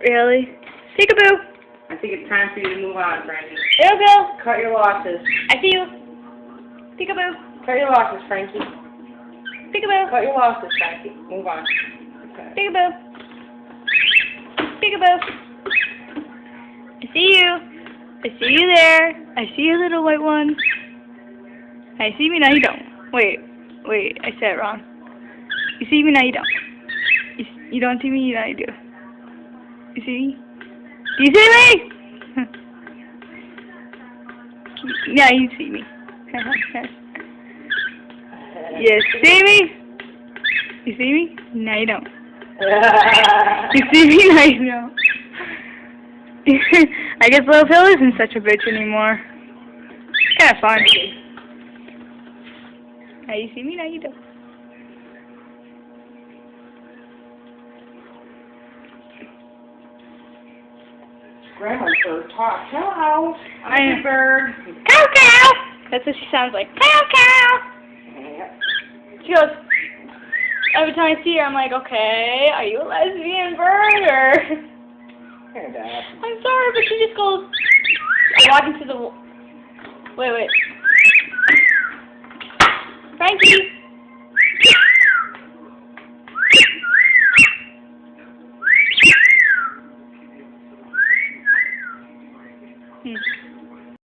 Really? Peekaboo! I think it's time for you to move on, Frankie. Peekaboo! Cut your losses. I see you. Peekaboo! Cut your losses, Frankie. Peekaboo! Cut your losses, Frankie. Move on. Okay. Peekaboo! Peekaboo! I see you. I see you there. I see you, little white one. I see me, now you don't. Wait, I said it wrong. You see me, now you don't. You don't see me, now you do. You see me? Do you see me? Now you see me. You see me? You see me? Now you don't. You see me? Now you don't. I guess Little Phil isn't such a bitch anymore. It's kind of fun. Now you see me, now you don't. Grandma's bird talk. Hello. I'm a bird. Cow cow! That's what she sounds like. Cow cow! She goes, every time I see her, I'm like, okay, are you a lesbian bird or... Hey, Dad. I'm sorry, but she just goes, walking to the... Wait. Frankie!